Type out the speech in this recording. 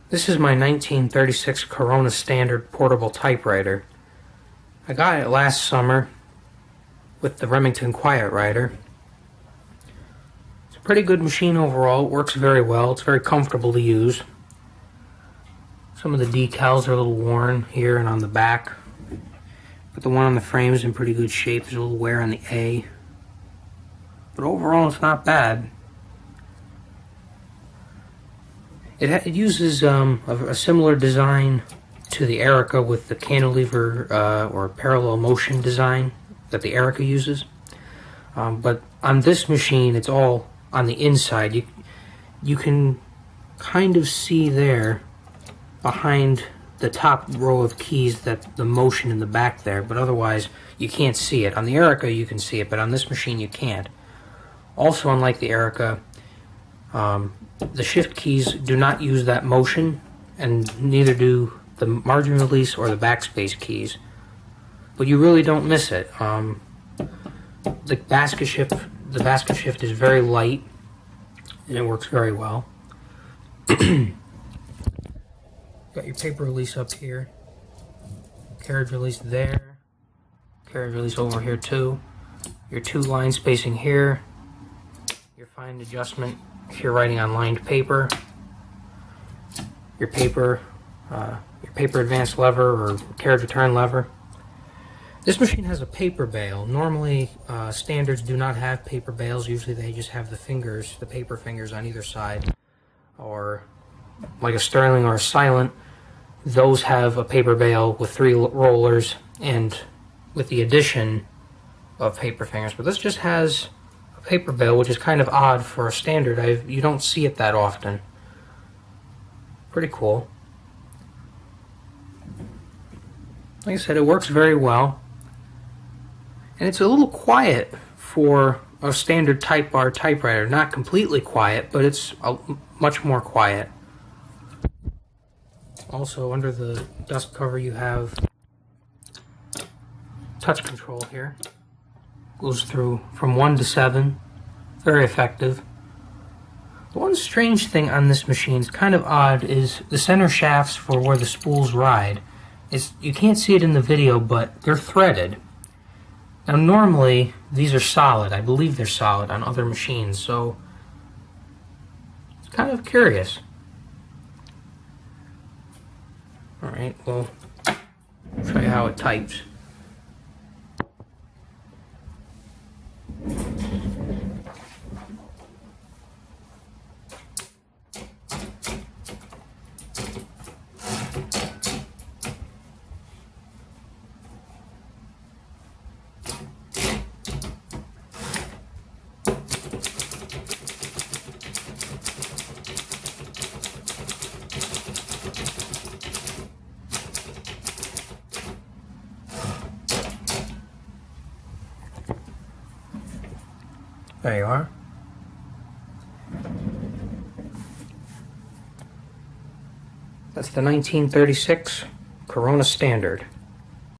This is my 1936 Corona Standard portable typewriter. I got it last summer with the Remington Quiet Writer. It's a pretty good machine overall. It works very well. It's very comfortable to use. Some of the decals are a little worn here and on the back, but the one on the frame is in pretty good shape. There's a little wear on the A, but overall it's not bad. It uses a similar design to the Erica with the cantilever or parallel motion design that the Erica uses. But on this machine, it's all on the inside. You can kind of see there behind the top row of keys that the motion in the back there, but otherwise you can't see it. On the Erica you can see it, but on this machine you can't. Also, unlike the Erica, the shift keys do not use that motion, and neither do the margin release or the backspace keys. But you really don't miss it. The basket shift is very light, and it works very well. Got your paper release up here, carriage release there, carriage release over here too. Your two line spacing here, your fine adjustment if you're writing on lined paper, your paper advance lever or carriage return lever. This machine has a paper bail. Normally, standards do not have paper bails. Usually they just have the paper fingers on either side. Or like a Sterling or a Silent, those have a paper bail with 3 rollers and with the addition of paper fingers. But this just has paper bail, which is kind of odd for a standard. You don't see it that often. Pretty cool. Like I said, it works very well, and it's a little quiet for a standard Type bar typewriter. Not completely quiet, but it's much more quiet. Also, under the dust cover you have touch control here. Goes through from 1 to 7. Very effective. The one strange thing on this machine, is kind of odd, is the center shafts for where the spools ride. You can't see it in the video, but they're threaded. Now normally these are solid. I believe they're solid on other machines, so it's kind of curious. Alright, well, I'll show you how it types. There you are. That's the 1936 Corona Standard.